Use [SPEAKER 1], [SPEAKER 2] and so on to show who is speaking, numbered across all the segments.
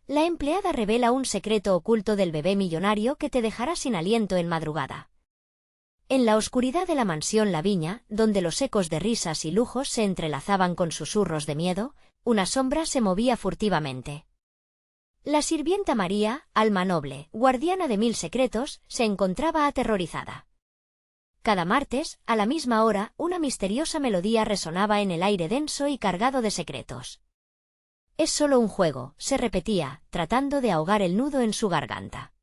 [SPEAKER 1] La empleada revela un secreto oculto del bebé millonario que te dejará sin aliento en madrugada. En la oscuridad de la mansión La Viña, donde los ecos de risas y lujos se entrelazaban con susurros de miedo, una sombra se movía furtivamente. La sirvienta María, alma noble, guardiana de 1000 secretos, se encontraba aterrorizada. Cada martes, a la misma hora, una misteriosa melodía resonaba en el aire denso y cargado de secretos. «Es solo un juego», se repetía, tratando de ahogar el nudo en su garganta.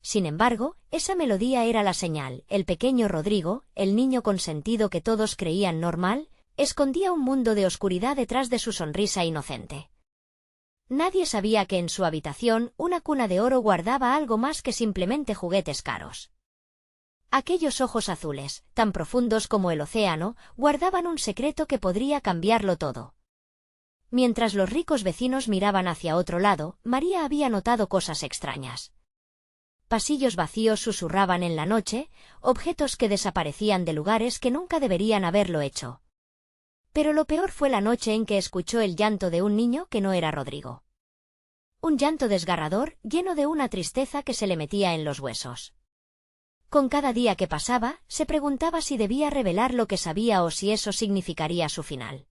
[SPEAKER 1] Sin embargo, esa melodía era la señal. El pequeño Rodrigo, el niño consentido que todos creían normal, escondía un mundo de oscuridad detrás de su sonrisa inocente. Nadie sabía que en su habitación una cuna de oro guardaba algo más que simplemente juguetes caros. Aquellos ojos azules, tan profundos como el océano, guardaban un secreto que podría cambiarlo todo. Mientras los ricos vecinos miraban hacia otro lado, María había notado cosas extrañas. Pasillos vacíos susurraban en la noche, objetos que desaparecían de lugares que nunca deberían haberlo hecho. Pero lo peor fue la noche en que escuchó el llanto de un niño que no era Rodrigo. Un llanto desgarrador, lleno de una tristeza que se le metía en los huesos. Con cada día que pasaba, se preguntaba si debía revelar lo que sabía o si eso significaría su final.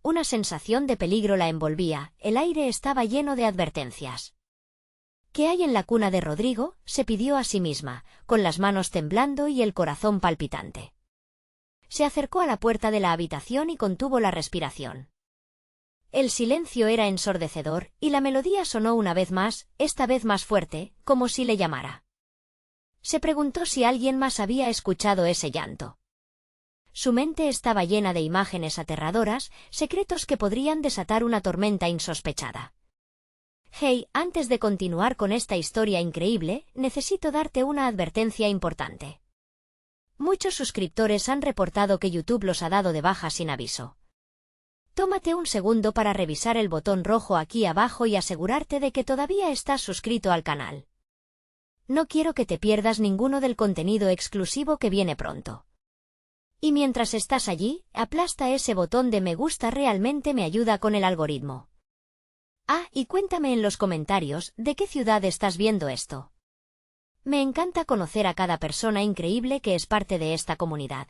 [SPEAKER 1] Una sensación de peligro la envolvía, el aire estaba lleno de advertencias. «¿Qué hay en la cuna de Rodrigo?», se pidió a sí misma, con las manos temblando y el corazón palpitante. Se acercó a la puerta de la habitación y contuvo la respiración. El silencio era ensordecedor, y la melodía sonó una vez más, esta vez más fuerte, como si le llamara. Se preguntó si alguien más había escuchado ese llanto. Su mente estaba llena de imágenes aterradoras, secretos que podrían desatar una tormenta insospechada. «Hey, antes de continuar con esta historia increíble, necesito darte una advertencia importante. Muchos suscriptores han reportado que YouTube los ha dado de baja sin aviso. Tómate un segundo para revisar el botón rojo aquí abajo y asegurarte de que todavía estás suscrito al canal. No quiero que te pierdas ninguno del contenido exclusivo que viene pronto. Y mientras estás allí, aplasta ese botón de me gusta, realmente me ayuda con el algoritmo. Y cuéntame en los comentarios de qué ciudad estás viendo esto. Me encanta conocer a cada persona increíble que es parte de esta comunidad.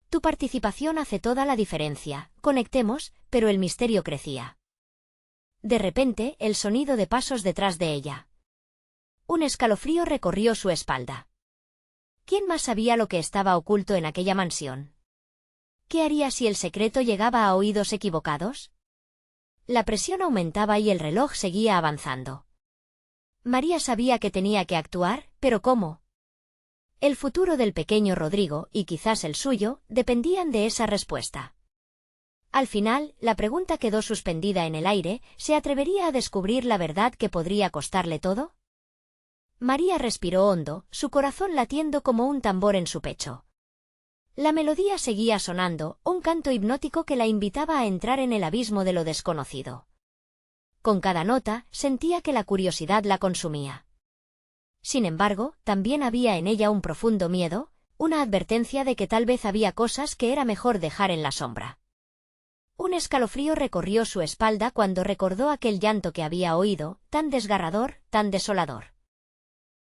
[SPEAKER 1] Tu participación hace toda la diferencia. Conectemos, pero el misterio crecía. De repente, el sonido de pasos detrás de ella. Un escalofrío recorrió su espalda. ¿Quién más sabía lo que estaba oculto en aquella mansión? ¿Qué haría si el secreto llegaba a oídos equivocados? La presión aumentaba y el reloj seguía avanzando. María sabía que tenía que actuar, pero ¿cómo? El futuro del pequeño Rodrigo, y quizás el suyo, dependían de esa respuesta. Al final, la pregunta quedó suspendida en el aire. ¿Se atrevería a descubrir la verdad que podría costarle todo? María respiró hondo, su corazón latiendo como un tambor en su pecho. La melodía seguía sonando, un canto hipnótico que la invitaba a entrar en el abismo de lo desconocido. Con cada nota, sentía que la curiosidad la consumía. Sin embargo, también había en ella un profundo miedo, una advertencia de que tal vez había cosas que era mejor dejar en la sombra. Un escalofrío recorrió su espalda cuando recordó aquel llanto que había oído, tan desgarrador, tan desolador.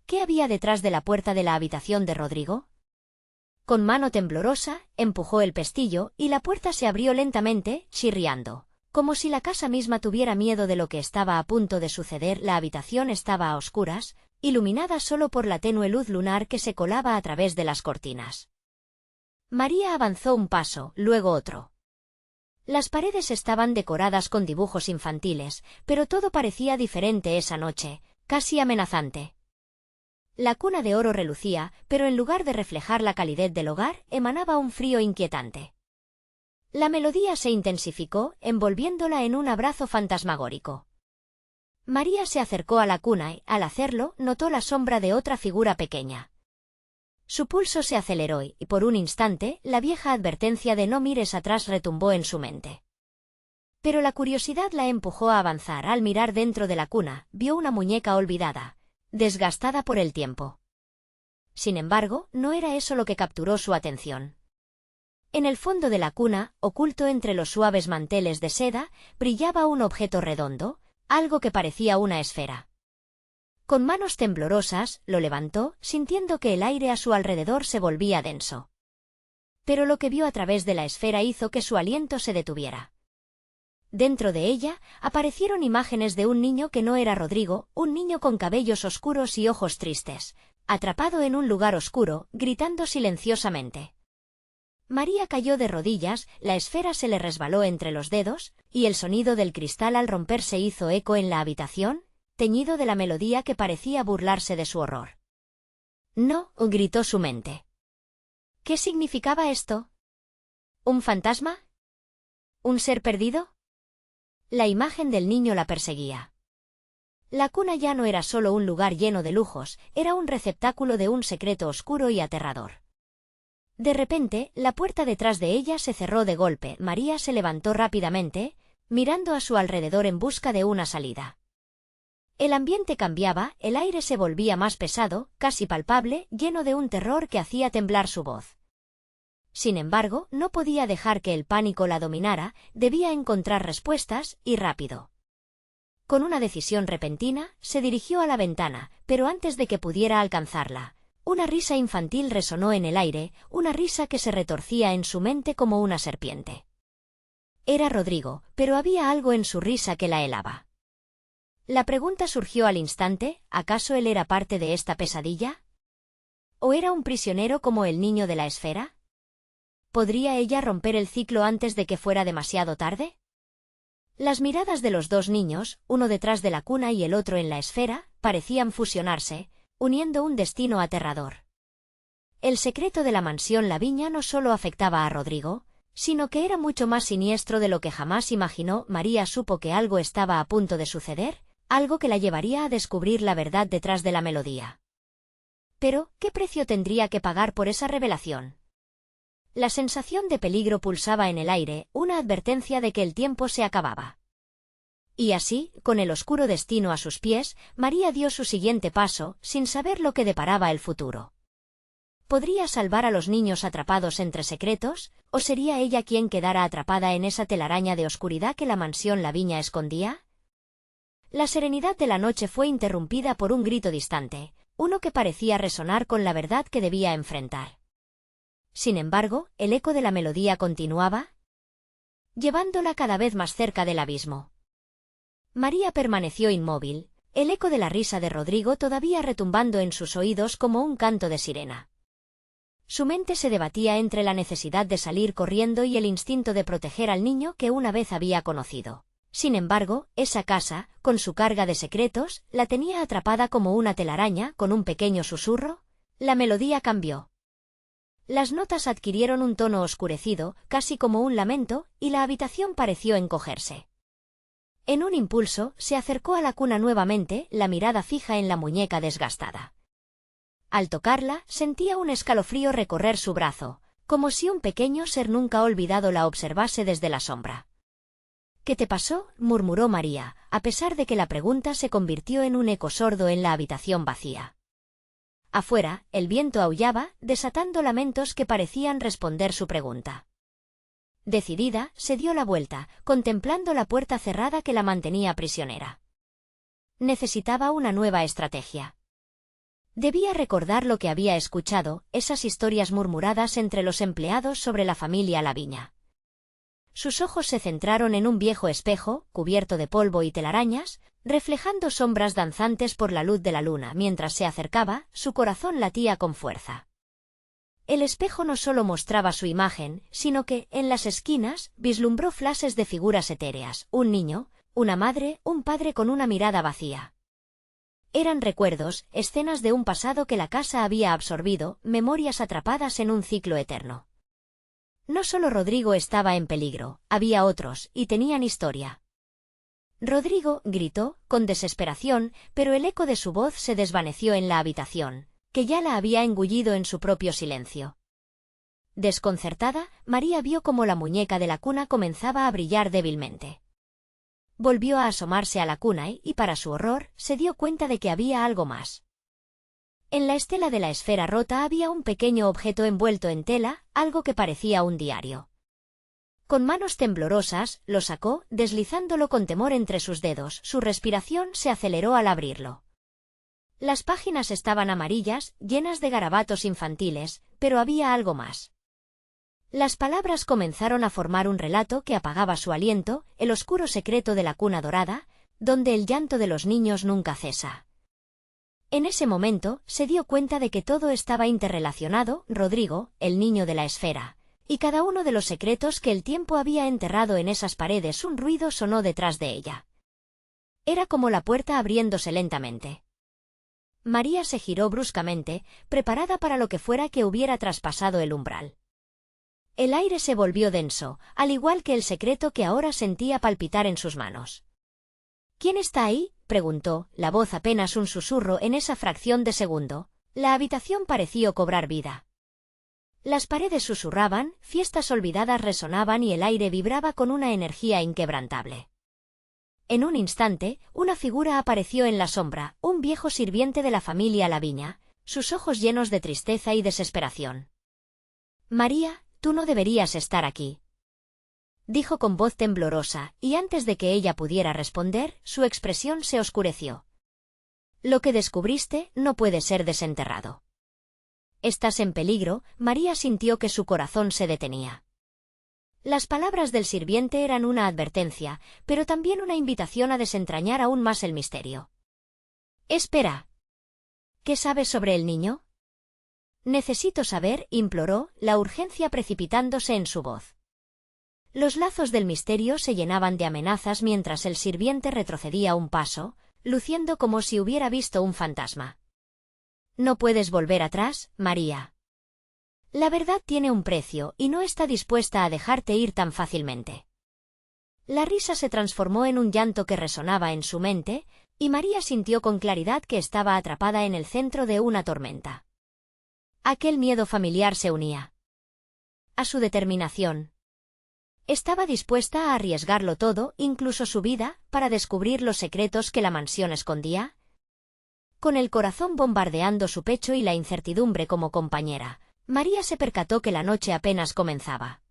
[SPEAKER 1] ¿Qué había detrás de la puerta de la habitación de Rodrigo? Con mano temblorosa, empujó el pestillo, y la puerta se abrió lentamente, chirriando. Como si la casa misma tuviera miedo de lo que estaba a punto de suceder. La habitación estaba a oscuras, iluminada solo por la tenue luz lunar que se colaba a través de las cortinas. María avanzó un paso, luego otro. Las paredes estaban decoradas con dibujos infantiles, pero todo parecía diferente esa noche, casi amenazante. La cuna de oro relucía, pero en lugar de reflejar la calidez del hogar, emanaba un frío inquietante. La melodía se intensificó, envolviéndola en un abrazo fantasmagórico. María se acercó a la cuna y, al hacerlo, notó la sombra de otra figura pequeña. Su pulso se aceleró y, por un instante, la vieja advertencia de no mires atrás retumbó en su mente. Pero la curiosidad la empujó a avanzar. Al mirar dentro de la cuna, vio una muñeca olvidada, desgastada por el tiempo. Sin embargo, no era eso lo que capturó su atención. En el fondo de la cuna, oculto entre los suaves manteles de seda, brillaba un objeto redondo, algo que parecía una esfera. Con manos temblorosas, lo levantó, sintiendo que el aire a su alrededor se volvía denso. Pero lo que vio a través de la esfera hizo que su aliento se detuviera. Dentro de ella, aparecieron imágenes de un niño que no era Rodrigo, un niño con cabellos oscuros y ojos tristes, atrapado en un lugar oscuro, gritando silenciosamente. María cayó de rodillas, la esfera se le resbaló entre los dedos, y el sonido del cristal al romperse hizo eco en la habitación, teñido de la melodía que parecía burlarse de su horror. «No», gritó su mente. ¿Qué significaba esto? ¿Un fantasma? ¿Un ser perdido? La imagen del niño la perseguía. La cuna ya no era solo un lugar lleno de lujos, era un receptáculo de un secreto oscuro y aterrador. De repente, la puerta detrás de ella se cerró de golpe. María se levantó rápidamente, mirando a su alrededor en busca de una salida. El ambiente cambiaba, el aire se volvía más pesado, casi palpable, lleno de un terror que hacía temblar su voz. Sin embargo, no podía dejar que el pánico la dominara, debía encontrar respuestas, y rápido. Con una decisión repentina, se dirigió a la ventana, pero antes de que pudiera alcanzarla, una risa infantil resonó en el aire, una risa que se retorcía en su mente como una serpiente. Era Rodrigo, pero había algo en su risa que la helaba. La pregunta surgió al instante, ¿acaso él era parte de esta pesadilla? ¿O era un prisionero como el niño de la esfera? ¿Podría ella romper el ciclo antes de que fuera demasiado tarde? Las miradas de los dos niños, uno detrás de la cuna y el otro en la esfera, parecían fusionarse, uniendo un destino aterrador. El secreto de la mansión La Viña no solo afectaba a Rodrigo, sino que era mucho más siniestro de lo que jamás imaginó. María supo que algo estaba a punto de suceder, algo que la llevaría a descubrir la verdad detrás de la melodía. Pero, ¿qué precio tendría que pagar por esa revelación? La sensación de peligro pulsaba en el aire, una advertencia de que el tiempo se acababa. Y así, con el oscuro destino a sus pies, María dio su siguiente paso, sin saber lo que deparaba el futuro. ¿Podría salvar a los niños atrapados entre secretos, o sería ella quien quedara atrapada en esa telaraña de oscuridad que la mansión La Viña escondía? La serenidad de la noche fue interrumpida por un grito distante, uno que parecía resonar con la verdad que debía enfrentar. Sin embargo, el eco de la melodía continuaba, llevándola cada vez más cerca del abismo. María permaneció inmóvil, el eco de la risa de Rodrigo todavía retumbando en sus oídos como un canto de sirena. Su mente se debatía entre la necesidad de salir corriendo y el instinto de proteger al niño que una vez había conocido. Sin embargo, esa casa, con su carga de secretos, la tenía atrapada como una telaraña. Con un pequeño susurro, la melodía cambió. Las notas adquirieron un tono oscurecido, casi como un lamento, y la habitación pareció encogerse. En un impulso, se acercó a la cuna nuevamente, la mirada fija en la muñeca desgastada. Al tocarla, sentía un escalofrío recorrer su brazo, como si un pequeño ser nunca olvidado la observase desde la sombra. «¿Qué te pasó?», murmuró María, a pesar de que la pregunta se convirtió en un eco sordo en la habitación vacía. Afuera, el viento aullaba, desatando lamentos que parecían responder su pregunta. Decidida, se dio la vuelta, contemplando la puerta cerrada que la mantenía prisionera. Necesitaba una nueva estrategia. Debía recordar lo que había escuchado, esas historias murmuradas entre los empleados sobre la familia La Viña. Sus ojos se centraron en un viejo espejo, cubierto de polvo y telarañas, reflejando sombras danzantes por la luz de la luna. Mientras se acercaba, su corazón latía con fuerza. El espejo no solo mostraba su imagen, sino que, en las esquinas, vislumbró flashes de figuras etéreas, un niño, una madre, un padre con una mirada vacía. Eran recuerdos, escenas de un pasado que la casa había absorbido, memorias atrapadas en un ciclo eterno. No solo Rodrigo estaba en peligro, había otros, y tenían historia. «Rodrigo», gritó, con desesperación, pero el eco de su voz se desvaneció en la habitación, que ya la había engullido en su propio silencio. Desconcertada, María vio cómo la muñeca de la cuna comenzaba a brillar débilmente. Volvió a asomarse a la cuna y, para su horror, se dio cuenta de que había algo más. En la estela de la esfera rota había un pequeño objeto envuelto en tela, algo que parecía un diario. Con manos temblorosas, lo sacó, deslizándolo con temor entre sus dedos. Su respiración se aceleró al abrirlo. Las páginas estaban amarillas, llenas de garabatos infantiles, pero había algo más. Las palabras comenzaron a formar un relato que apagaba su aliento, el oscuro secreto de la cuna dorada, donde el llanto de los niños nunca cesa. En ese momento, se dio cuenta de que todo estaba interrelacionado, Rodrigo, el niño de la esfera, y cada uno de los secretos que el tiempo había enterrado en esas paredes. Un ruido sonó detrás de ella. Era como la puerta abriéndose lentamente. María se giró bruscamente, preparada para lo que fuera que hubiera traspasado el umbral. El aire se volvió denso, al igual que el secreto que ahora sentía palpitar en sus manos. ¿Quién está ahí?, preguntó, la voz apenas un susurro en esa fracción de segundo. La habitación pareció cobrar vida. Las paredes susurraban, fiestas olvidadas resonaban y el aire vibraba con una energía inquebrantable. En un instante, una figura apareció en la sombra, un viejo sirviente de la familia Laviña, sus ojos llenos de tristeza y desesperación. «María, tú no deberías estar aquí», dijo con voz temblorosa, y antes de que ella pudiera responder, su expresión se oscureció. «Lo que descubriste no puede ser desenterrado. Estás en peligro». María sintió que su corazón se detenía. Las palabras del sirviente eran una advertencia, pero también una invitación a desentrañar aún más el misterio. «Espera. ¿Qué sabes sobre el niño?». «Necesito saber», imploró, la urgencia precipitándose en su voz. Los lazos del misterio se llenaban de amenazas mientras el sirviente retrocedía un paso, luciendo como si hubiera visto un fantasma. «No puedes volver atrás, María. La verdad tiene un precio y no está dispuesta a dejarte ir tan fácilmente». La risa se transformó en un llanto que resonaba en su mente, y María sintió con claridad que estaba atrapada en el centro de una tormenta. Aquel miedo familiar se unía a su determinación. Estaba dispuesta a arriesgarlo todo, incluso su vida, para descubrir los secretos que la mansión escondía. Con el corazón bombardeando su pecho y la incertidumbre como compañera, María se percató que la noche apenas comenzaba.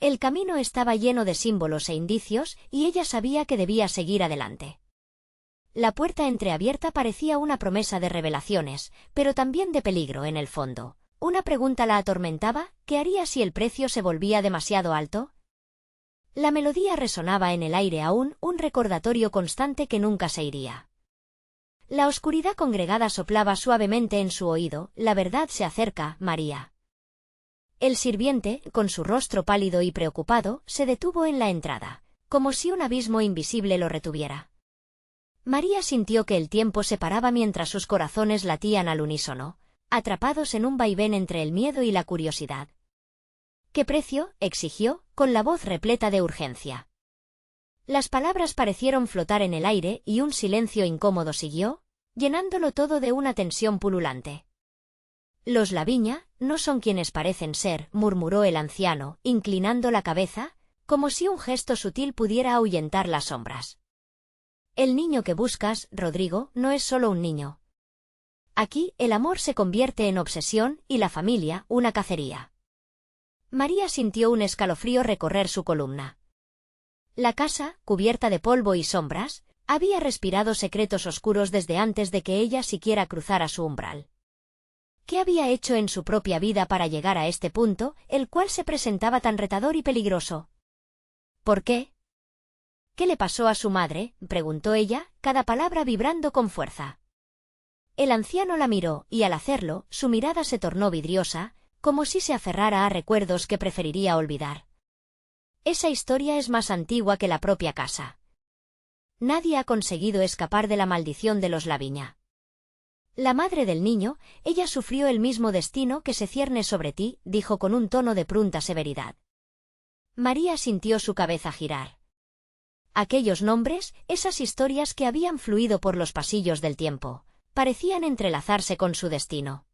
[SPEAKER 1] El camino estaba lleno de símbolos e indicios, y ella sabía que debía seguir adelante. La puerta entreabierta parecía una promesa de revelaciones, pero también de peligro en el fondo. Una pregunta la atormentaba: ¿qué haría si el precio se volvía demasiado alto? La melodía resonaba en el aire aún, un recordatorio constante que nunca se iría. La oscuridad congregada soplaba suavemente en su oído: «La verdad se acerca, María». El sirviente, con su rostro pálido y preocupado, se detuvo en la entrada, como si un abismo invisible lo retuviera. María sintió que el tiempo se paraba mientras sus corazones latían al unísono, atrapados en un vaivén entre el miedo y la curiosidad. «¿Qué precio?», exigió, con la voz repleta de urgencia. Las palabras parecieron flotar en el aire y un silencio incómodo siguió, llenándolo todo de una tensión pululante. «Los Laviña no son quienes parecen ser», murmuró el anciano, inclinando la cabeza, como si un gesto sutil pudiera ahuyentar las sombras. «El niño que buscas, Rodrigo, no es solo un niño. Aquí, el amor se convierte en obsesión y la familia, una cacería». María sintió un escalofrío recorrer su columna. La casa, cubierta de polvo y sombras, había respirado secretos oscuros desde antes de que ella siquiera cruzara su umbral. ¿Qué había hecho en su propia vida para llegar a este punto, el cual se presentaba tan retador y peligroso? ¿Por qué? «¿Qué le pasó a su madre?», preguntó ella, cada palabra vibrando con fuerza. El anciano la miró, y al hacerlo, su mirada se tornó vidriosa, como si se aferrara a recuerdos que preferiría olvidar. «Esa historia es más antigua que la propia casa. Nadie ha conseguido escapar de la maldición de los Laviña. La madre del niño, ella sufrió el mismo destino que se cierne sobre ti», dijo con un tono de pronta severidad. María sintió su cabeza girar. Aquellos nombres, esas historias que habían fluido por los pasillos del tiempo, parecían entrelazarse con su destino.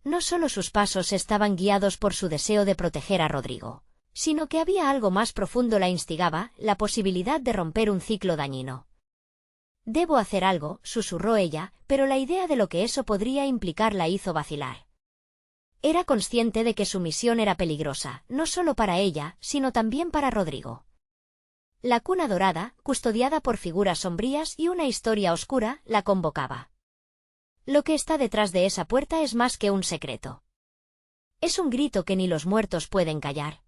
[SPEAKER 1] No solo sus pasos estaban guiados por su deseo de proteger a Rodrigo, sino que había algo más profundo la instigaba, la posibilidad de romper un ciclo dañino. «Debo hacer algo», susurró ella, pero la idea de lo que eso podría implicar la hizo vacilar. Era consciente de que su misión era peligrosa, no solo para ella, sino también para Rodrigo. La cuna dorada, custodiada por figuras sombrías y una historia oscura, la convocaba. Lo que está detrás de esa puerta es más que un secreto. Es un grito que ni los muertos pueden callar.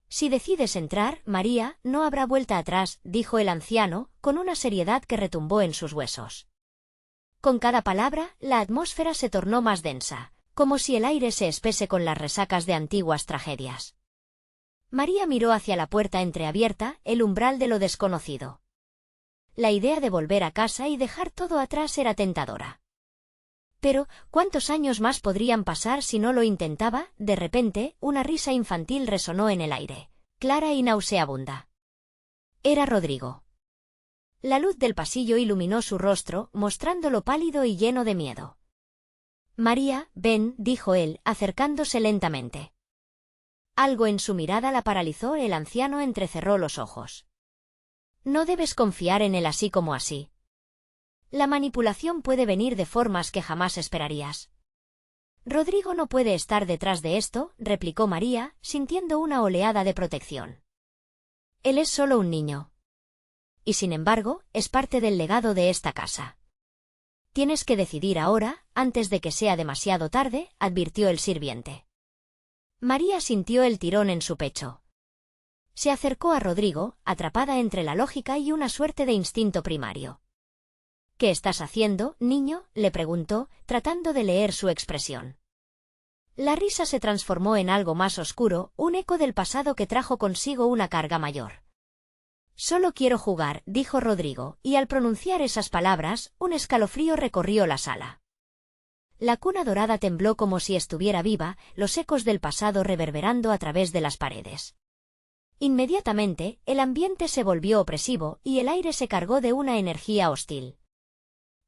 [SPEAKER 1] Si decides entrar, María, no habrá vuelta atrás, dijo el anciano, con una seriedad que retumbó en sus huesos. Con cada palabra, la atmósfera se tornó más densa, como si el aire se espese con las resacas de antiguas tragedias. María miró hacia la puerta entreabierta, el umbral de lo desconocido. La idea de volver a casa y dejar todo atrás era tentadora. Pero, ¿cuántos años más podrían pasar si no lo intentaba? De repente, una risa infantil resonó en el aire, clara y nauseabunda. Era Rodrigo. La luz del pasillo iluminó su rostro, mostrándolo pálido y lleno de miedo. María, ven, dijo él, acercándose lentamente. Algo en su mirada la paralizó, el anciano entrecerró los ojos. No debes confiar en él así como así. La manipulación puede venir de formas que jamás esperarías. Rodrigo no puede estar detrás de esto, replicó María, sintiendo una oleada de protección. Él es solo un niño. Y sin embargo, es parte del legado de esta casa. Tienes que decidir ahora, antes de que sea demasiado tarde, advirtió el sirviente. María sintió el tirón en su pecho. Se acercó a Rodrigo, atrapada entre la lógica y una suerte de instinto primario. ¿Qué estás haciendo, niño?, le preguntó, tratando de leer su expresión. La risa se transformó en algo más oscuro, un eco del pasado que trajo consigo una carga mayor. Solo quiero jugar, dijo Rodrigo, y al pronunciar esas palabras, un escalofrío recorrió la sala. La cuna dorada tembló como si estuviera viva, los ecos del pasado reverberando a través de las paredes. Inmediatamente, el ambiente se volvió opresivo y el aire se cargó de una energía hostil.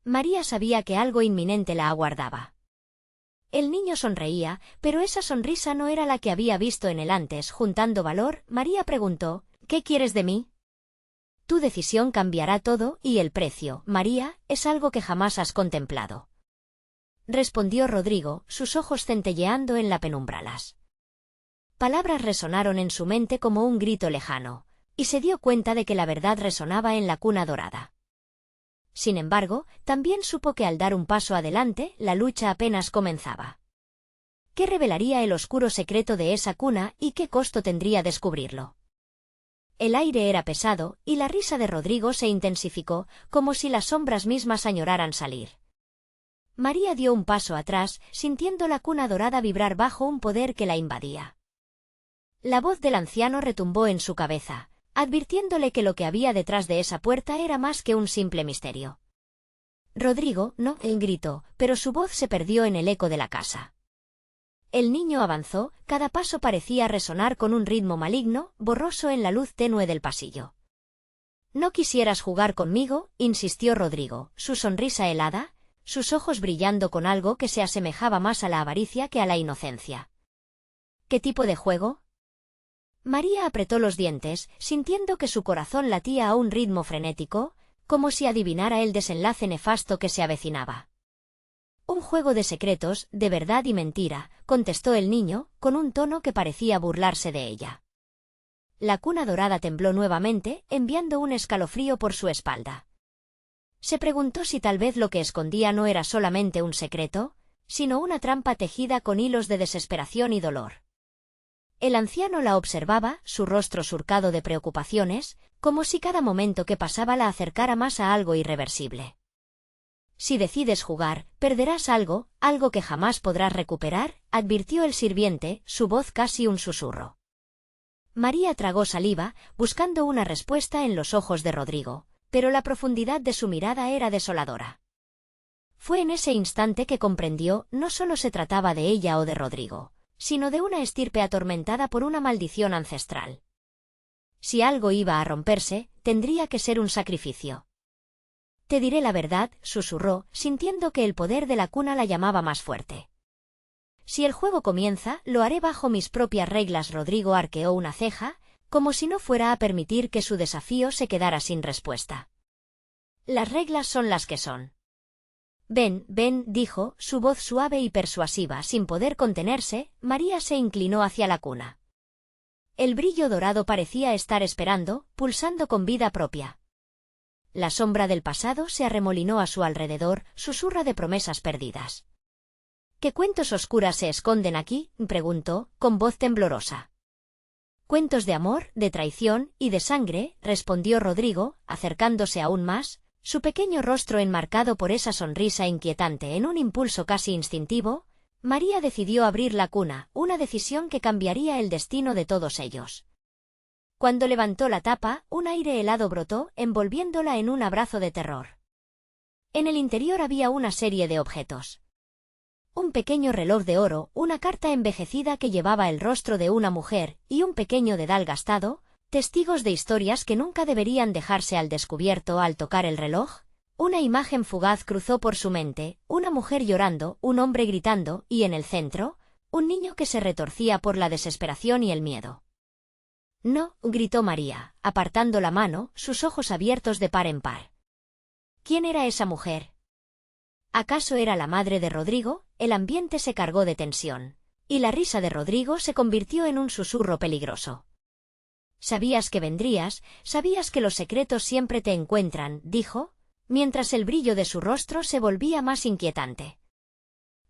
[SPEAKER 1] María sabía que algo inminente la aguardaba. El niño sonreía, pero esa sonrisa no era la que había visto en él antes. Juntando valor, María preguntó, ¿qué quieres de mí? Tu decisión cambiará todo, y el precio, María, es algo que jamás has contemplado. Respondió Rodrigo, sus ojos centelleando en la penumbra. Las palabras resonaron en su mente como un grito lejano, y se dio cuenta de que la verdad resonaba en la cuna dorada. Sin embargo, también supo que al dar un paso adelante, la lucha apenas comenzaba. ¿Qué revelaría el oscuro secreto de esa cuna y qué costo tendría descubrirlo? El aire era pesado, y la risa de Rodrigo se intensificó, como si las sombras mismas añoraran salir. María dio un paso atrás, sintiendo la cuna dorada vibrar bajo un poder que la invadía. La voz del anciano retumbó en su cabeza, advirtiéndole que lo que había detrás de esa puerta era más que un simple misterio. Rodrigo, no, él gritó, pero su voz se perdió en el eco de la casa. El niño avanzó, cada paso parecía resonar con un ritmo maligno, borroso en la luz tenue del pasillo. ¿No quisieras jugar conmigo?, insistió Rodrigo, su sonrisa helada, sus ojos brillando con algo que se asemejaba más a la avaricia que a la inocencia. ¿Qué tipo de juego? María apretó los dientes, sintiendo que su corazón latía a un ritmo frenético, como si adivinara el desenlace nefasto que se avecinaba. Un juego de secretos, de verdad y mentira, contestó el niño, con un tono que parecía burlarse de ella. La cuna dorada tembló nuevamente, enviando un escalofrío por su espalda. Se preguntó si tal vez lo que escondía no era solamente un secreto, sino una trampa tejida con hilos de desesperación y dolor. El anciano la observaba, su rostro surcado de preocupaciones, como si cada momento que pasaba la acercara más a algo irreversible. Si decides jugar, perderás algo, algo que jamás podrás recuperar, advirtió el sirviente, su voz casi un susurro. María tragó saliva, buscando una respuesta en los ojos de Rodrigo, pero la profundidad de su mirada era desoladora. Fue en ese instante que comprendió, no solo se trataba de ella o de Rodrigo, sino de una estirpe atormentada por una maldición ancestral. Si algo iba a romperse, tendría que ser un sacrificio. Te diré la verdad, susurró, sintiendo que el poder de la cuna la llamaba más fuerte. Si el juego comienza, lo haré bajo mis propias reglas. Rodrigo arqueó una ceja, como si no fuera a permitir que su desafío se quedara sin respuesta. Las reglas son las que son. Ven, ven, dijo, su voz suave y persuasiva. Sin poder contenerse, María se inclinó hacia la cuna. El brillo dorado parecía estar esperando, pulsando con vida propia. La sombra del pasado se arremolinó a su alrededor, susurra de promesas perdidas. ¿Qué cuentos oscuras se esconden aquí?, preguntó, con voz temblorosa. Cuentos de amor, de traición y de sangre, respondió Rodrigo, acercándose aún más, su pequeño rostro enmarcado por esa sonrisa inquietante. En un impulso casi instintivo, María decidió abrir la cuna, una decisión que cambiaría el destino de todos ellos. Cuando levantó la tapa, un aire helado brotó, envolviéndola en un abrazo de terror. En el interior había una serie de objetos. Un pequeño reloj de oro, una carta envejecida que llevaba el rostro de una mujer, y un pequeño dedal gastado, testigos de historias que nunca deberían dejarse al descubierto. Al tocar el reloj, una imagen fugaz cruzó por su mente, una mujer llorando, un hombre gritando, y en el centro, un niño que se retorcía por la desesperación y el miedo. No, gritó María, apartando la mano, sus ojos abiertos de par en par. ¿Quién era esa mujer? ¿Acaso era la madre de Rodrigo? El ambiente se cargó de tensión, y la risa de Rodrigo se convirtió en un susurro peligroso. Sabías que vendrías, sabías que los secretos siempre te encuentran, dijo, mientras el brillo de su rostro se volvía más inquietante.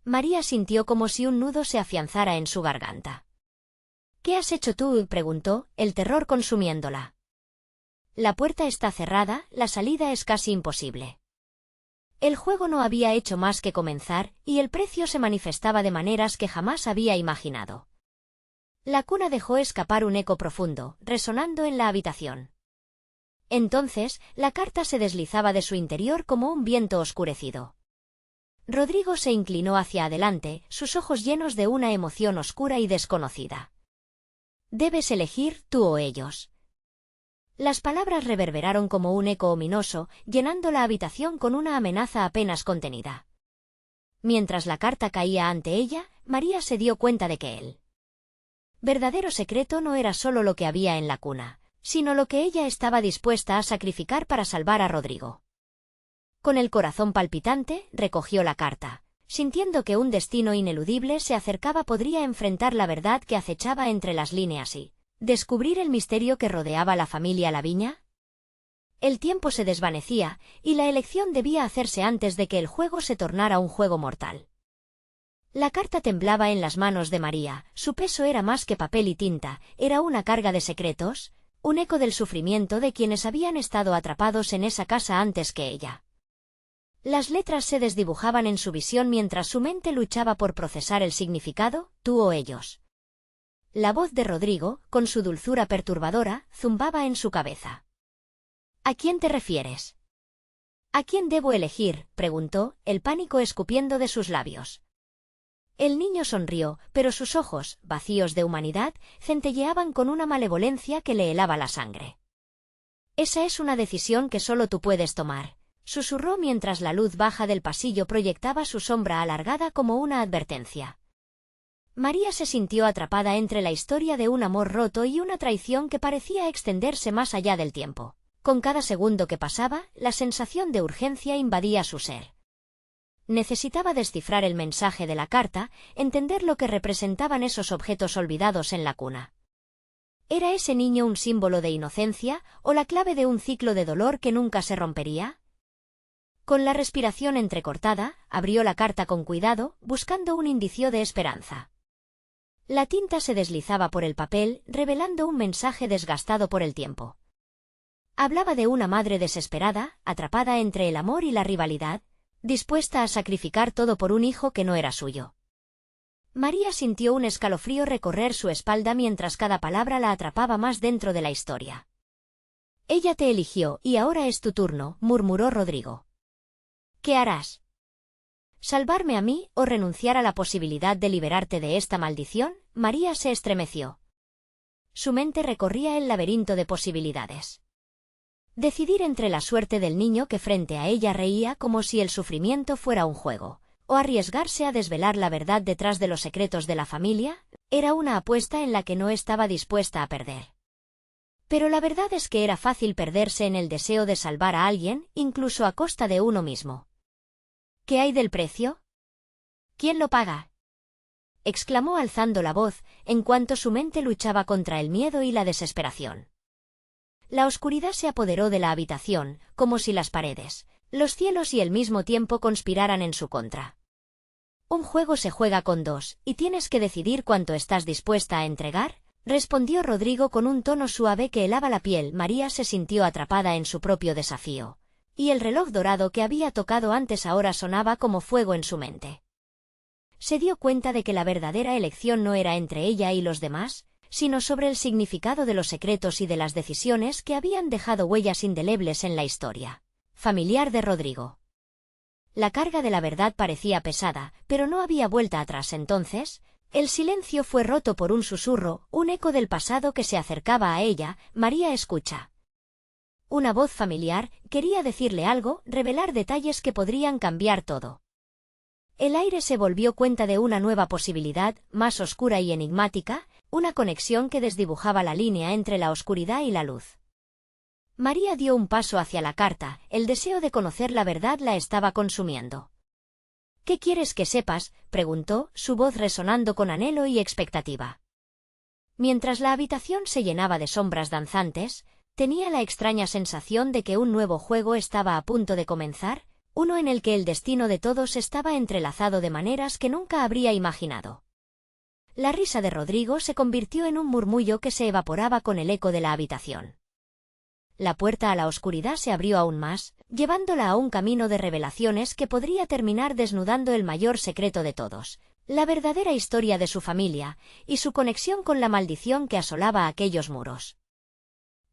[SPEAKER 1] María sintió como si un nudo se afianzara en su garganta. ¿Qué has hecho tú?, preguntó, el terror consumiéndola. La puerta está cerrada, la salida es casi imposible. El juego no había hecho más que comenzar, y el precio se manifestaba de maneras que jamás había imaginado. La cuna dejó escapar un eco profundo, resonando en la habitación. Entonces, la carta se deslizaba de su interior como un viento oscurecido. Rodrigo se inclinó hacia adelante, sus ojos llenos de una emoción oscura y desconocida. Debes elegir, tú o ellos. Las palabras reverberaron como un eco ominoso, llenando la habitación con una amenaza apenas contenida. Mientras la carta caía ante ella, María se dio cuenta de que el verdadero secreto no era solo lo que había en la cuna, sino lo que ella estaba dispuesta a sacrificar para salvar a Rodrigo. Con el corazón palpitante, recogió la carta, sintiendo que un destino ineludible se acercaba. Podría enfrentar la verdad que acechaba entre las líneas y descubrir el misterio que rodeaba la familia Laviña. El tiempo se desvanecía, y la elección debía hacerse antes de que el juego se tornara un juego mortal. La carta temblaba en las manos de María, su peso era más que papel y tinta, era una carga de secretos, un eco del sufrimiento de quienes habían estado atrapados en esa casa antes que ella. Las letras se desdibujaban en su visión mientras su mente luchaba por procesar el significado, tú o ellos. La voz de Rodrigo, con su dulzura perturbadora, zumbaba en su cabeza. ¿A quién te refieres? ¿A quién debo elegir?, preguntó, el pánico escupiendo de sus labios. El niño sonrió, pero sus ojos, vacíos de humanidad, centelleaban con una malevolencia que le helaba la sangre. Esa es una decisión que solo tú puedes tomar, susurró mientras la luz baja del pasillo proyectaba su sombra alargada como una advertencia. María se sintió atrapada entre la historia de un amor roto y una traición que parecía extenderse más allá del tiempo. Con cada segundo que pasaba, la sensación de urgencia invadía su ser. Necesitaba descifrar el mensaje de la carta, entender lo que representaban esos objetos olvidados en la cuna. ¿Era ese niño un símbolo de inocencia, o la clave de un ciclo de dolor que nunca se rompería? Con la respiración entrecortada, abrió la carta con cuidado, buscando un indicio de esperanza. La tinta se deslizaba por el papel, revelando un mensaje desgastado por el tiempo. Hablaba de una madre desesperada, atrapada entre el amor y la rivalidad, dispuesta a sacrificar todo por un hijo que no era suyo. María sintió un escalofrío recorrer su espalda mientras cada palabra la atrapaba más dentro de la historia. Ella te eligió, y ahora es tu turno, murmuró Rodrigo. ¿Qué harás? ¿Salvarme a mí, o renunciar a la posibilidad de liberarte de esta maldición? María se estremeció. Su mente recorría el laberinto de posibilidades. Decidir entre la suerte del niño que frente a ella reía como si el sufrimiento fuera un juego, o arriesgarse a desvelar la verdad detrás de los secretos de la familia, era una apuesta en la que no estaba dispuesta a perder. Pero la verdad es que era fácil perderse en el deseo de salvar a alguien, incluso a costa de uno mismo. ¿Qué hay del precio? ¿Quién lo paga? Exclamó alzando la voz, en cuanto su mente luchaba contra el miedo y la desesperación. La oscuridad se apoderó de la habitación, como si las paredes, los cielos y el mismo tiempo conspiraran en su contra. Un juego se juega con dos, y tienes que decidir cuánto estás dispuesta a entregar, respondió Rodrigo con un tono suave que helaba la piel. María se sintió atrapada en su propio desafío, y el reloj dorado que había tocado antes ahora sonaba como fuego en su mente. Se dio cuenta de que la verdadera elección no era entre ella y los demás, sino sobre el significado de los secretos y de las decisiones que habían dejado huellas indelebles en la historia familiar de Rodrigo. La carga de la verdad parecía pesada, pero no había vuelta atrás. Entonces, el silencio fue roto por un susurro, un eco del pasado que se acercaba a ella. María, escucha. Una voz familiar quería decirle algo, revelar detalles que podrían cambiar todo. El aire se volvió cuenta de una nueva posibilidad, más oscura y enigmática, una conexión que desdibujaba la línea entre la oscuridad y la luz. María dio un paso hacia la carta, el deseo de conocer la verdad la estaba consumiendo. ¿Qué quieres que sepas?, preguntó, su voz resonando con anhelo y expectativa. Mientras la habitación se llenaba de sombras danzantes, tenía la extraña sensación de que un nuevo juego estaba a punto de comenzar, uno en el que el destino de todos estaba entrelazado de maneras que nunca habría imaginado. La risa de Rodrigo se convirtió en un murmullo que se evaporaba con el eco de la habitación. La puerta a la oscuridad se abrió aún más, llevándola a un camino de revelaciones que podría terminar desnudando el mayor secreto de todos, la verdadera historia de su familia, y su conexión con la maldición que asolaba aquellos muros.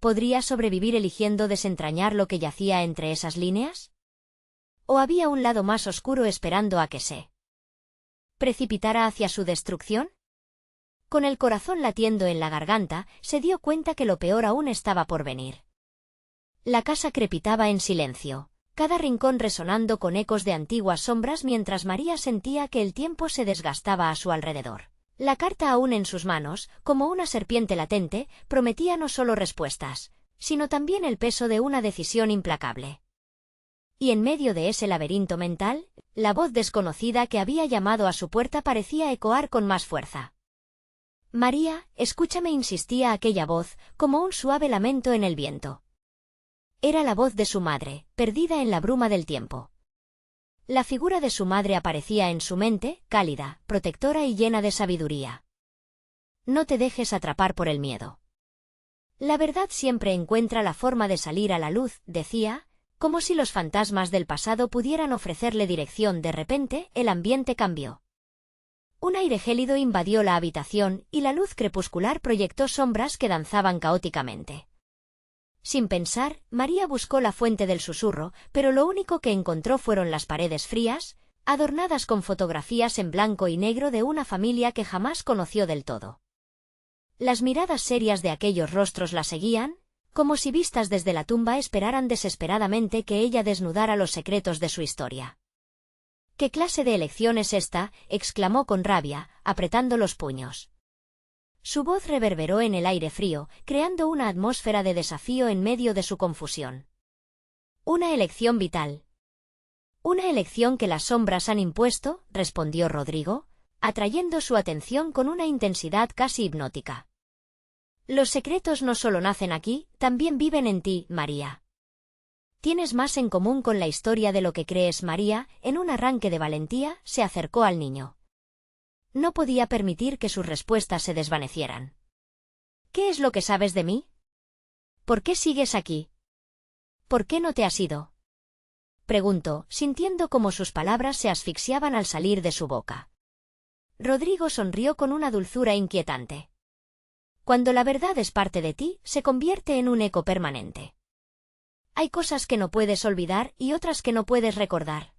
[SPEAKER 1] ¿Podría sobrevivir eligiendo desentrañar lo que yacía entre esas líneas? ¿O había un lado más oscuro esperando a que se precipitara hacia su destrucción? Con el corazón latiendo en la garganta, se dio cuenta que lo peor aún estaba por venir. La casa crepitaba en silencio, cada rincón resonando con ecos de antiguas sombras mientras María sentía que el tiempo se desgastaba a su alrededor. La carta aún en sus manos, como una serpiente latente, prometía no solo respuestas, sino también el peso de una decisión implacable. Y en medio de ese laberinto mental, la voz desconocida que había llamado a su puerta parecía ecoar con más fuerza. María, escúchame, insistía aquella voz, como un suave lamento en el viento. Era la voz de su madre, perdida en la bruma del tiempo. La figura de su madre aparecía en su mente, cálida, protectora y llena de sabiduría. No te dejes atrapar por el miedo. La verdad siempre encuentra la forma de salir a la luz, decía, como si los fantasmas del pasado pudieran ofrecerle dirección. De repente, el ambiente cambió. Un aire gélido invadió la habitación, y la luz crepuscular proyectó sombras que danzaban caóticamente. Sin pensar, María buscó la fuente del susurro, pero lo único que encontró fueron las paredes frías, adornadas con fotografías en blanco y negro de una familia que jamás conoció del todo. Las miradas serias de aquellos rostros la seguían, como si vistas desde la tumba esperaran desesperadamente que ella desnudara los secretos de su historia. ¿Qué clase de elección es esta?, exclamó con rabia, apretando los puños. Su voz reverberó en el aire frío, creando una atmósfera de desafío en medio de su confusión. Una elección vital. Una elección que las sombras han impuesto, respondió Rodrigo, atrayendo su atención con una intensidad casi hipnótica. Los secretos no solo nacen aquí, también viven en ti, María. Tienes más en común con la historia de lo que crees. María, en un arranque de valentía, se acercó al niño. No podía permitir que sus respuestas se desvanecieran. ¿Qué es lo que sabes de mí? ¿Por qué sigues aquí? ¿Por qué no te has ido?, preguntó, sintiendo cómo sus palabras se asfixiaban al salir de su boca. Rodrigo sonrió con una dulzura inquietante. Cuando la verdad es parte de ti, se convierte en un eco permanente. Hay cosas que no puedes olvidar y otras que no puedes recordar.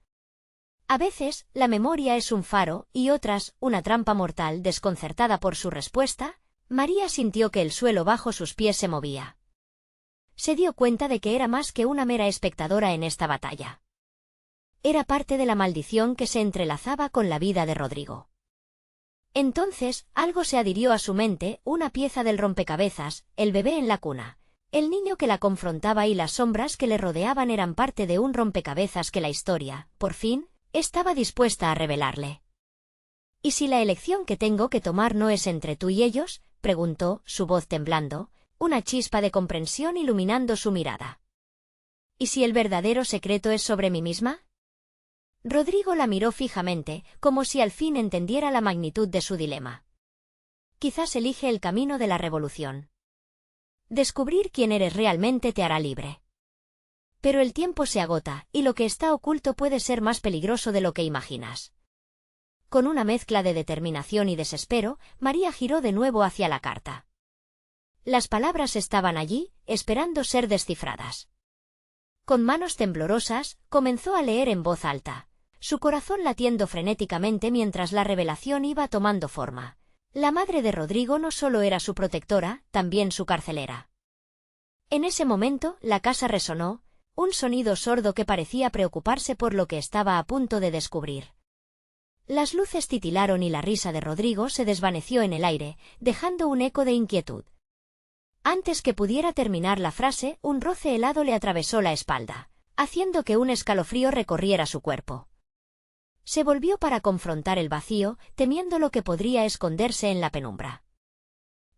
[SPEAKER 1] A veces, la memoria es un faro, y otras, una trampa mortal. Desconcertada por su respuesta, María sintió que el suelo bajo sus pies se movía. Se dio cuenta de que era más que una mera espectadora en esta batalla. Era parte de la maldición que se entrelazaba con la vida de Rodrigo. Entonces, algo se adhirió a su mente, una pieza del rompecabezas, el bebé en la cuna. El niño que la confrontaba y las sombras que le rodeaban eran parte de un rompecabezas que la historia, por fin, Estaba dispuesta a revelarle. ¿Y si la elección que tengo que tomar no es entre tú y ellos?, preguntó, su voz temblando, una chispa de comprensión iluminando su mirada. ¿Y si el verdadero secreto es sobre mí misma? Rodrigo la miró fijamente, como si al fin entendiera la magnitud de su dilema. Quizás elige el camino de la revolución. Descubrir quién eres realmente te hará libre. Pero el tiempo se agota, y lo que está oculto puede ser más peligroso de lo que imaginas. Con una mezcla de determinación y desespero, María giró de nuevo hacia la carta. Las palabras estaban allí, esperando ser descifradas. Con manos temblorosas, comenzó a leer en voz alta, su corazón latiendo frenéticamente mientras la revelación iba tomando forma. La madre de Rodrigo no solo era su protectora, también su carcelera. En ese momento, la casa resonó, un sonido sordo que parecía preocuparse por lo que estaba a punto de descubrir. Las luces titilaron y la risa de Rodrigo se desvaneció en el aire, dejando un eco de inquietud. Antes que pudiera terminar la frase, un roce helado le atravesó la espalda, haciendo que un escalofrío recorriera su cuerpo. Se volvió para confrontar el vacío, temiendo lo que podría esconderse en la penumbra.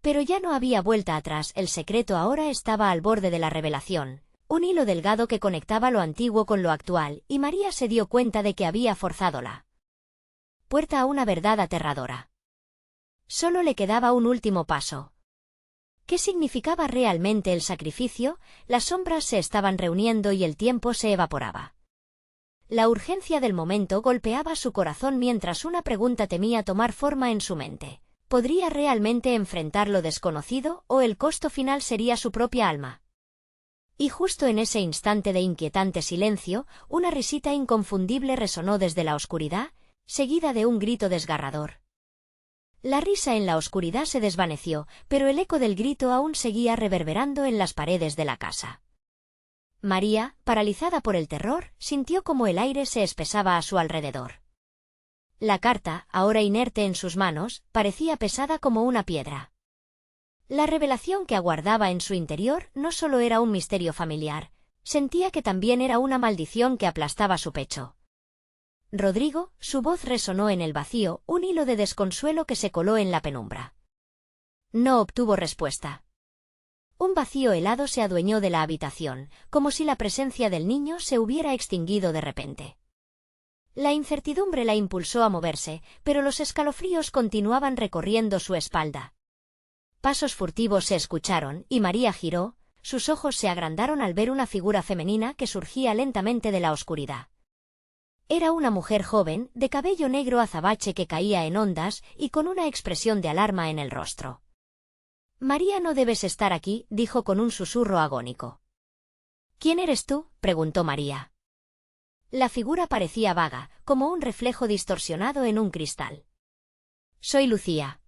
[SPEAKER 1] Pero ya no había vuelta atrás, el secreto ahora estaba al borde de la revelación, un hilo delgado que conectaba lo antiguo con lo actual, y María se dio cuenta de que había forzado la puerta a una verdad aterradora. Solo le quedaba un último paso. ¿Qué significaba realmente el sacrificio? Las sombras se estaban reuniendo y el tiempo se evaporaba. La urgencia del momento golpeaba su corazón mientras una pregunta temía tomar forma en su mente. ¿Podría realmente enfrentar lo desconocido, o el costo final sería su propia alma? Y justo en ese instante de inquietante silencio, una risita inconfundible resonó desde la oscuridad, seguida de un grito desgarrador. La risa en la oscuridad se desvaneció, pero el eco del grito aún seguía reverberando en las paredes de la casa. María, paralizada por el terror, sintió como el aire se espesaba a su alrededor. La carta, ahora inerte en sus manos, parecía pesada como una piedra. La revelación que aguardaba en su interior no solo era un misterio familiar, sentía que también era una maldición que aplastaba su pecho. Rodrigo, su voz resonó en el vacío, un hilo de desconsuelo que se coló en la penumbra. No obtuvo respuesta. Un vacío helado se adueñó de la habitación, como si la presencia del niño se hubiera extinguido de repente. La incertidumbre la impulsó a moverse, pero los escalofríos continuaban recorriendo su espalda. Pasos furtivos se escucharon, y María giró, sus ojos se agrandaron al ver una figura femenina que surgía lentamente de la oscuridad. Era una mujer joven, de cabello negro azabache que caía en ondas, y con una expresión de alarma en el rostro. «María, no debes estar aquí», dijo con un susurro agónico. «¿Quién eres tú?», preguntó María. La figura parecía vaga, como un reflejo distorsionado en un cristal. «Soy Lucía».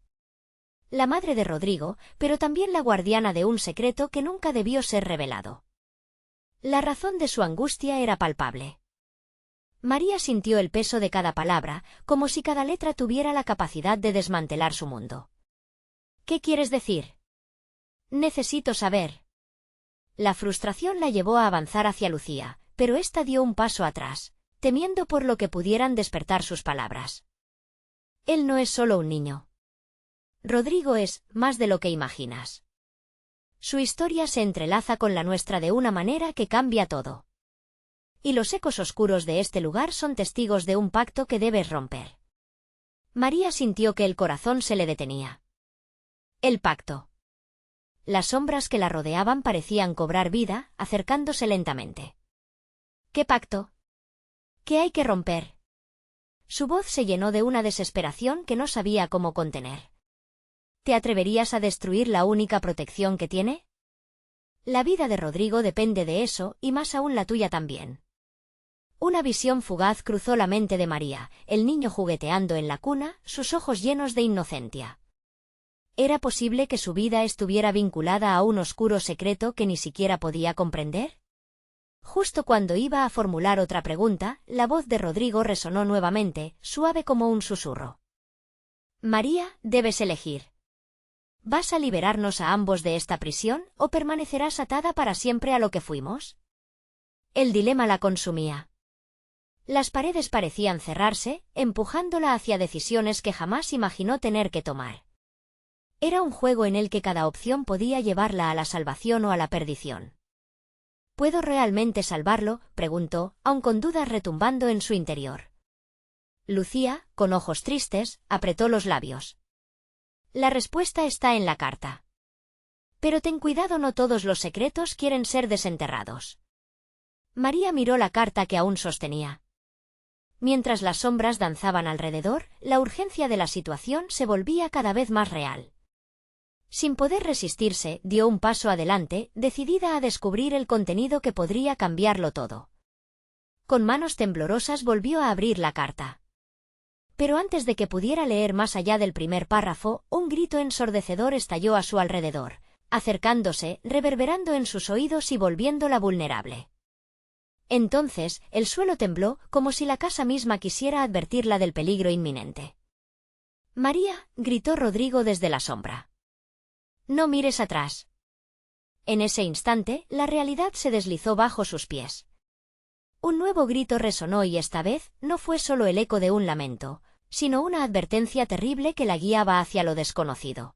[SPEAKER 1] La madre de Rodrigo, pero también la guardiana de un secreto que nunca debió ser revelado. La razón de su angustia era palpable. María sintió el peso de cada palabra, como si cada letra tuviera la capacidad de desmantelar su mundo. «¿Qué quieres decir?». «Necesito saber». La frustración la llevó a avanzar hacia Lucía, pero ésta dio un paso atrás, temiendo por lo que pudieran despertar sus palabras. «Él no es solo un niño. Rodrigo es más de lo que imaginas. Su historia se entrelaza con la nuestra de una manera que cambia todo. Y los ecos oscuros de este lugar son testigos de un pacto que debes romper». María sintió que el corazón se le detenía. El pacto. Las sombras que la rodeaban parecían cobrar vida, acercándose lentamente. «¿Qué pacto? ¿Qué hay que romper?». Su voz se llenó de una desesperación que no sabía cómo contener. «¿Te atreverías a destruir la única protección que tiene?». La vida de Rodrigo depende de eso, y más aún la tuya también. Una visión fugaz cruzó la mente de María, el niño jugueteando en la cuna, sus ojos llenos de inocencia. ¿Era posible que su vida estuviera vinculada a un oscuro secreto que ni siquiera podía comprender? Justo cuando iba a formular otra pregunta, la voz de Rodrigo resonó nuevamente, suave como un susurro. «María, debes elegir. ¿Vas a liberarnos a ambos de esta prisión, o permanecerás atada para siempre a lo que fuimos?». El dilema la consumía. Las paredes parecían cerrarse, empujándola hacia decisiones que jamás imaginó tener que tomar. Era un juego en el que cada opción podía llevarla a la salvación o a la perdición. ¿Puedo realmente salvarlo?, preguntó, aun con dudas retumbando en su interior. Lucía, con ojos tristes, apretó los labios. La respuesta está en la carta. Pero ten cuidado, no todos los secretos quieren ser desenterrados. María miró la carta que aún sostenía. Mientras las sombras danzaban alrededor, la urgencia de la situación se volvía cada vez más real. Sin poder resistirse, dio un paso adelante, decidida a descubrir el contenido que podría cambiarlo todo. Con manos temblorosas volvió a abrir la carta. Pero antes de que pudiera leer más allá del primer párrafo, un grito ensordecedor estalló a su alrededor, acercándose, reverberando en sus oídos y volviéndola vulnerable. Entonces, el suelo tembló, como si la casa misma quisiera advertirla del peligro inminente. «María», gritó Rodrigo desde la sombra. «No mires atrás». En ese instante, la realidad se deslizó bajo sus pies. Un nuevo grito resonó y esta vez, no fue solo el eco de un lamento, sino una advertencia terrible que la guiaba hacia lo desconocido.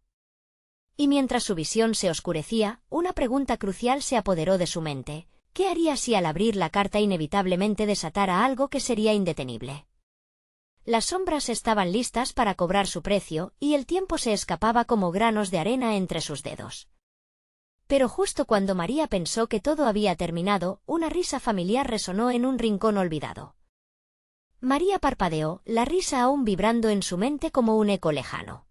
[SPEAKER 1] Y mientras su visión se oscurecía, una pregunta crucial se apoderó de su mente. ¿Qué haría si al abrir la carta inevitablemente desatara algo que sería indetenible? Las sombras estaban listas para cobrar su precio, y el tiempo se escapaba como granos de arena entre sus dedos. Pero justo cuando María pensó que todo había terminado, una risa familiar resonó en un rincón olvidado. María parpadeó, la risa aún vibrando en su mente como un eco lejano.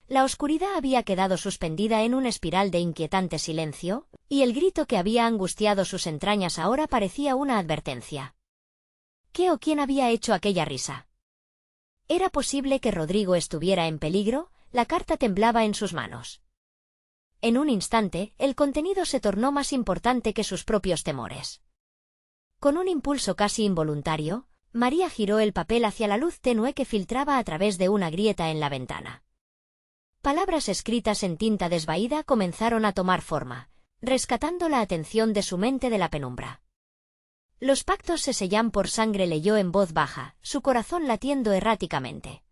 [SPEAKER 1] La oscuridad había quedado suspendida en una espiral de inquietante silencio, y el grito que había angustiado sus entrañas ahora parecía una advertencia. ¿Qué o quién había hecho aquella risa? ¿Era posible que Rodrigo estuviera en peligro? La carta temblaba en sus manos. En un instante, el contenido se tornó más importante que sus propios temores. Con un impulso casi involuntario, María giró el papel hacia la luz tenue que filtraba a través de una grieta en la ventana. Palabras escritas en tinta desvaída comenzaron a tomar forma, rescatando la atención de su mente de la penumbra. «Los pactos se sellan por sangre», leyó en voz baja, su corazón latiendo erráticamente.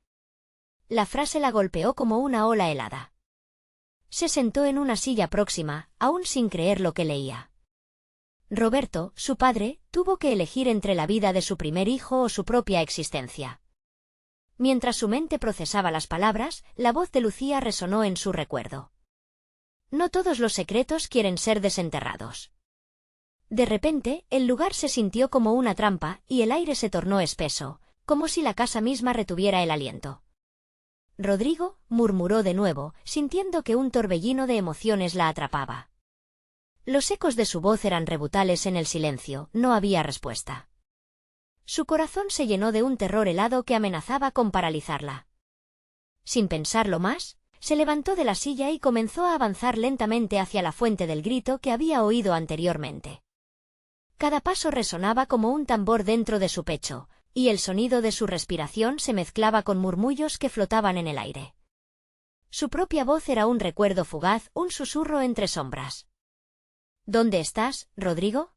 [SPEAKER 1] La frase la golpeó como una ola helada. Se sentó en una silla próxima, aún sin creer lo que leía. Roberto, su padre, tuvo que elegir entre la vida de su primer hijo o su propia existencia. Mientras su mente procesaba las palabras, la voz de Lucía resonó en su recuerdo. «No todos los secretos quieren ser desenterrados». De repente, el lugar se sintió como una trampa, y el aire se tornó espeso, como si la casa misma retuviera el aliento. «Rodrigo», murmuró de nuevo, sintiendo que un torbellino de emociones la atrapaba. Los ecos de su voz eran brutales en el silencio, no había respuesta. Su corazón se llenó de un terror helado que amenazaba con paralizarla. Sin pensarlo más, se levantó de la silla y comenzó a avanzar lentamente hacia la fuente del grito que había oído anteriormente. Cada paso resonaba como un tambor dentro de su pecho, y el sonido de su respiración se mezclaba con murmullos que flotaban en el aire. Su propia voz era un recuerdo fugaz, un susurro entre sombras. «¿Dónde estás, Rodrigo?».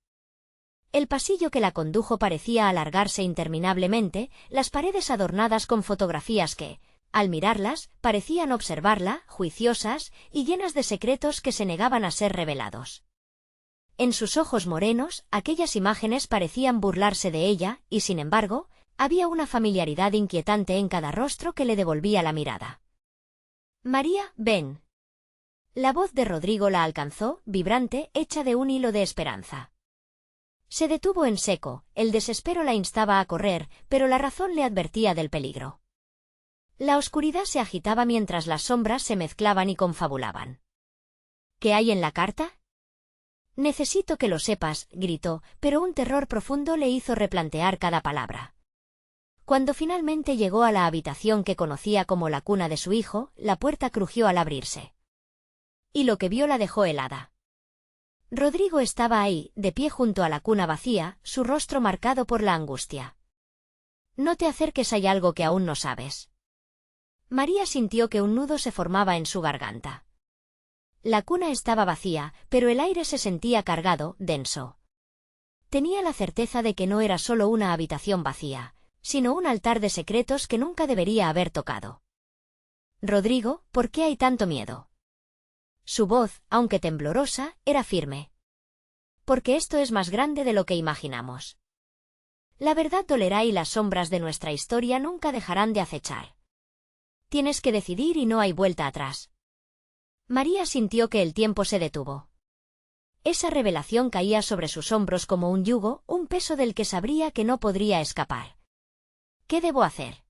[SPEAKER 1] El pasillo que la condujo parecía alargarse interminablemente, las paredes adornadas con fotografías que, al mirarlas, parecían observarla, juiciosas y llenas de secretos que se negaban a ser revelados. En sus ojos morenos, aquellas imágenes parecían burlarse de ella, y sin embargo, había una familiaridad inquietante en cada rostro que le devolvía la mirada. «María, ven». La voz de Rodrigo la alcanzó, vibrante, hecha de un hilo de esperanza. Se detuvo en seco, el desespero la instaba a correr, pero la razón le advertía del peligro. La oscuridad se agitaba mientras las sombras se mezclaban y confabulaban. «¿Qué hay en la carta?». «Necesito que lo sepas», gritó, pero un terror profundo le hizo replantear cada palabra. Cuando finalmente llegó a la habitación que conocía como la cuna de su hijo, la puerta crujió al abrirse. Y lo que vio la dejó helada. Rodrigo estaba ahí, de pie junto a la cuna vacía, su rostro marcado por la angustia. «No te acerques, hay algo que aún no sabes». María sintió que un nudo se formaba en su garganta. La cuna estaba vacía, pero el aire se sentía cargado, denso. Tenía la certeza de que no era solo una habitación vacía, sino un altar de secretos que nunca debería haber tocado. Rodrigo, ¿por qué hay tanto miedo? Su voz, aunque temblorosa, era firme. Porque esto es más grande de lo que imaginamos. La verdad dolerá y las sombras de nuestra historia nunca dejarán de acechar. Tienes que decidir y no hay vuelta atrás. María sintió que el tiempo se detuvo. Esa revelación caía sobre sus hombros como un yugo, un peso del que sabría que no podría escapar. ¿Qué debo hacer?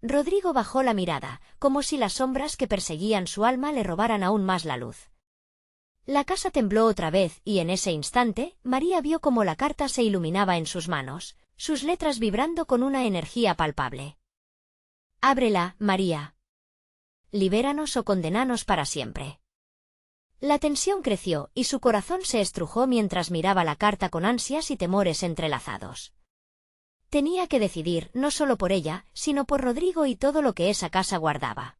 [SPEAKER 1] Rodrigo bajó la mirada, como si las sombras que perseguían su alma le robaran aún más la luz. La casa tembló otra vez y en ese instante, María vio cómo la carta se iluminaba en sus manos, sus letras vibrando con una energía palpable. Ábrela, María. Libéranos o condénanos para siempre. La tensión creció y su corazón se estrujó mientras miraba la carta con ansias y temores entrelazados. Tenía que decidir, no solo por ella, sino por Rodrigo y todo lo que esa casa guardaba.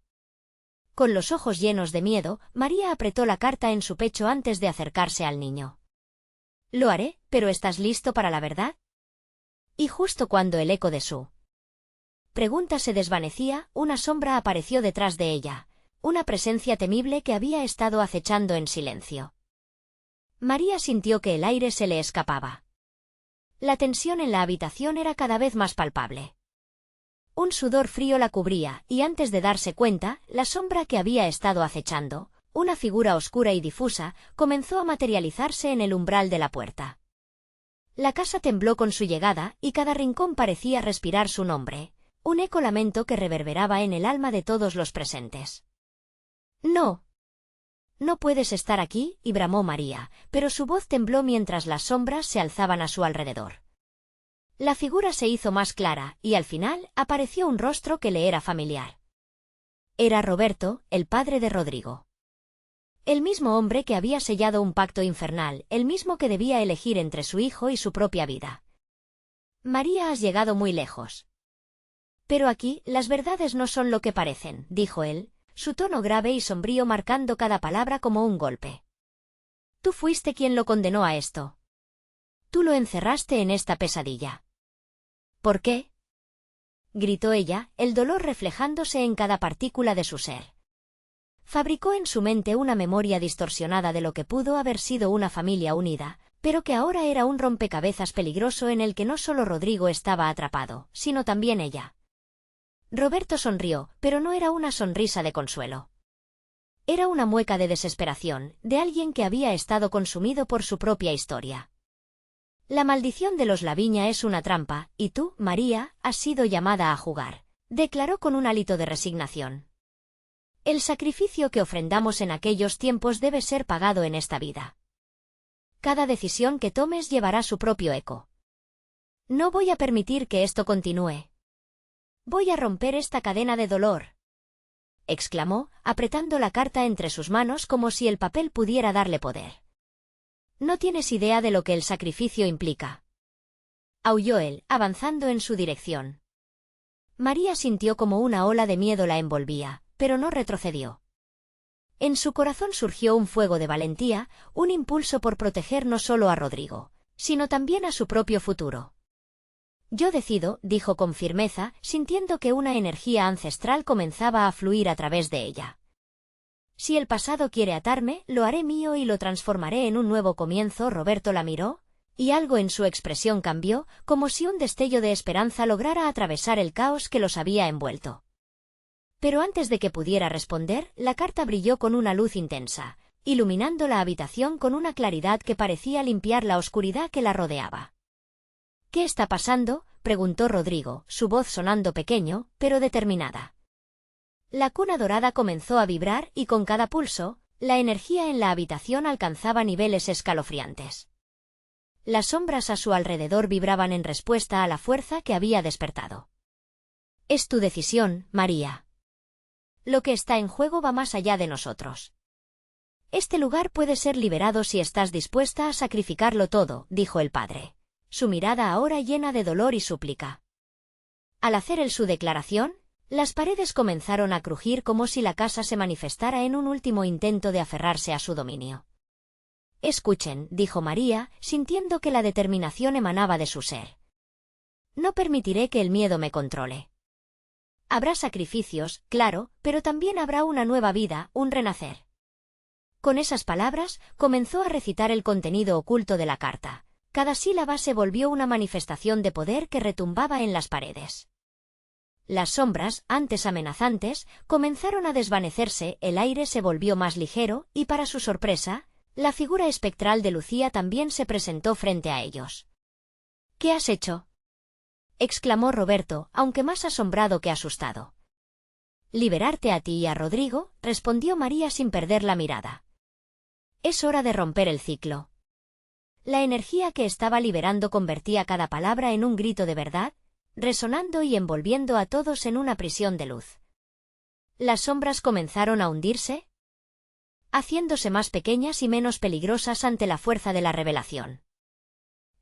[SPEAKER 1] Con los ojos llenos de miedo, María apretó la carta en su pecho antes de acercarse al niño. Lo haré, pero ¿estás listo para la verdad? Y justo cuando el eco de su pregunta se desvanecía, una sombra apareció detrás de ella, una presencia temible que había estado acechando en silencio. María sintió que el aire se le escapaba. La tensión en la habitación era cada vez más palpable. Un sudor frío la cubría, y antes de darse cuenta, la sombra que había estado acechando, una figura oscura y difusa, comenzó a materializarse en el umbral de la puerta. La casa tembló con su llegada, y cada rincón parecía respirar su nombre, un eco lamento que reverberaba en el alma de todos los presentes. «No. No puedes estar aquí», y bramó María, pero su voz tembló mientras las sombras se alzaban a su alrededor. La figura se hizo más clara, y al final, apareció un rostro que le era familiar. Era Roberto, el padre de Rodrigo. El mismo hombre que había sellado un pacto infernal, el mismo que debía elegir entre su hijo y su propia vida. «María, has llegado muy lejos. Pero aquí, las verdades no son lo que parecen», dijo él, su tono grave y sombrío marcando cada palabra como un golpe. «Tú fuiste quien lo condenó a esto. Tú lo encerraste en esta pesadilla». «¿Por qué?», gritó ella, el dolor reflejándose en cada partícula de su ser. Fabricó en su mente una memoria distorsionada de lo que pudo haber sido una familia unida, pero que ahora era un rompecabezas peligroso en el que no solo Rodrigo estaba atrapado, sino también ella. Roberto sonrió, pero no era una sonrisa de consuelo. Era una mueca de desesperación, de alguien que había estado consumido por su propia historia. «La maldición de los Laviña es una trampa, y tú, María, has sido llamada a jugar», declaró con un hálito de resignación. «El sacrificio que ofrendamos en aquellos tiempos debe ser pagado en esta vida. Cada decisión que tomes llevará su propio eco. No voy a permitir que esto continúe. Voy a romper esta cadena de dolor», exclamó, apretando la carta entre sus manos como si el papel pudiera darle poder. «No tienes idea de lo que el sacrificio implica», aulló él, avanzando en su dirección. María sintió como una ola de miedo la envolvía, pero no retrocedió. En su corazón surgió un fuego de valentía, un impulso por proteger no solo a Rodrigo, sino también a su propio futuro. «Yo decido», dijo con firmeza, sintiendo que una energía ancestral comenzaba a fluir a través de ella. «Si el pasado quiere atarme, lo haré mío y lo transformaré en un nuevo comienzo». Roberto la miró, y algo en su expresión cambió, como si un destello de esperanza lograra atravesar el caos que los había envuelto. Pero antes de que pudiera responder, la carta brilló con una luz intensa, iluminando la habitación con una claridad que parecía limpiar la oscuridad que la rodeaba. «¿Qué está pasando?», preguntó Rodrigo, su voz sonando pequeño, pero determinada. La cuna dorada comenzó a vibrar y con cada pulso, la energía en la habitación alcanzaba niveles escalofriantes. Las sombras a su alrededor vibraban en respuesta a la fuerza que había despertado. «Es tu decisión, María. Lo que está en juego va más allá de nosotros. Este lugar puede ser liberado si estás dispuesta a sacrificarlo todo», dijo el padre, su mirada ahora llena de dolor y súplica. Al hacer él su declaración, las paredes comenzaron a crujir como si la casa se manifestara en un último intento de aferrarse a su dominio. Escuchen, dijo María, sintiendo que la determinación emanaba de su ser. No permitiré que el miedo me controle. Habrá sacrificios, claro, pero también habrá una nueva vida, un renacer. Con esas palabras, comenzó a recitar el contenido oculto de la carta. Cada sílaba se volvió una manifestación de poder que retumbaba en las paredes. Las sombras, antes amenazantes, comenzaron a desvanecerse, el aire se volvió más ligero, y para su sorpresa, la figura espectral de Lucía también se presentó frente a ellos. ¿Qué has hecho?, exclamó Roberto, aunque más asombrado que asustado. Liberarte a ti y a Rodrigo, respondió María sin perder la mirada. Es hora de romper el ciclo. La energía que estaba liberando convertía cada palabra en un grito de verdad, resonando y envolviendo a todos en una prisión de luz. Las sombras comenzaron a hundirse, haciéndose más pequeñas y menos peligrosas ante la fuerza de la revelación.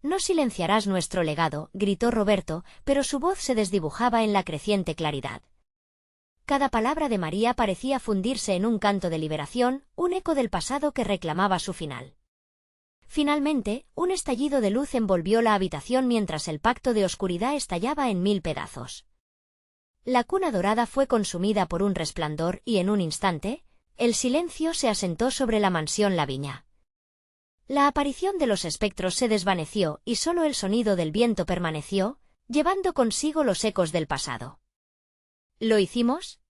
[SPEAKER 1] No silenciarás nuestro legado, gritó Roberto, pero su voz se desdibujaba en la creciente claridad. Cada palabra de María parecía fundirse en un canto de liberación, un eco del pasado que reclamaba su final. Finalmente, un estallido de luz envolvió la habitación mientras el pacto de oscuridad estallaba en 1000 pedazos. La cuna dorada fue consumida por un resplandor y en un instante, el silencio se asentó sobre la mansión Laviña. La aparición de los espectros se desvaneció y solo el sonido del viento permaneció, llevando consigo los ecos del pasado. ¿Lo hicimos?,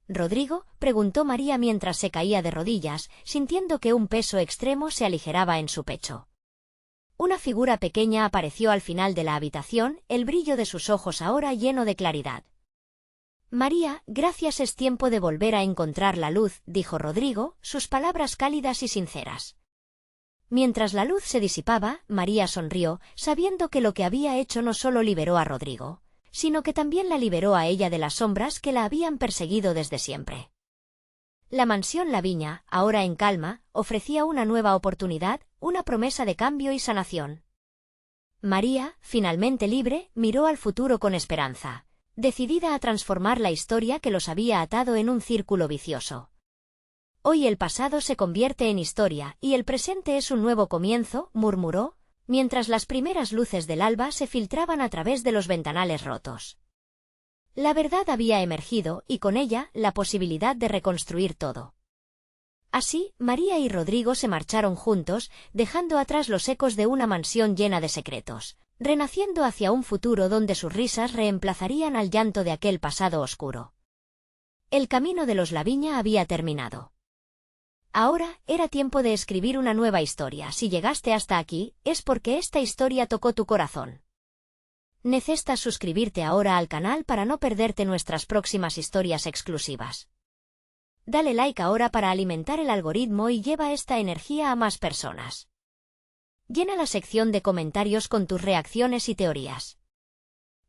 [SPEAKER 1] Rodrigo, preguntó María mientras se caía de rodillas, sintiendo que un peso extremo se aligeraba en su pecho. Una figura pequeña apareció al final de la habitación, el brillo de sus ojos ahora lleno de claridad. María, gracias, es tiempo de volver a encontrar la luz, dijo Rodrigo, sus palabras cálidas y sinceras. Mientras la luz se disipaba, María sonrió, sabiendo que lo que había hecho no solo liberó a Rodrigo, sino que también la liberó a ella de las sombras que la habían perseguido desde siempre. La mansión Laviña, ahora en calma, ofrecía una nueva oportunidad, una promesa de cambio y sanación. María, finalmente libre, miró al futuro con esperanza, decidida a transformar la historia que los había atado en un círculo vicioso. Hoy el pasado se convierte en historia y el presente es un nuevo comienzo, murmuró, mientras las primeras luces del alba se filtraban a través de los ventanales rotos. La verdad había emergido y con ella la posibilidad de reconstruir todo. Así, María y Rodrigo se marcharon juntos, dejando atrás los ecos de una mansión llena de secretos, renaciendo hacia un futuro donde sus risas reemplazarían al llanto de aquel pasado oscuro. El camino de los Laviña había terminado. Ahora era tiempo de escribir una nueva historia. Si llegaste hasta aquí, es porque esta historia tocó tu corazón. Necesitas suscribirte ahora al canal para no perderte nuestras próximas historias exclusivas. Dale like ahora para alimentar el algoritmo y lleva esta energía a más personas. Llena la sección de comentarios con tus reacciones y teorías.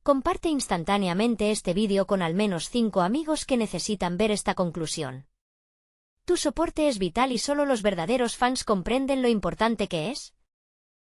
[SPEAKER 1] Comparte instantáneamente este vídeo con al menos 5 amigos que necesitan ver esta conclusión. Tu soporte es vital y solo los verdaderos fans comprenden lo importante que es.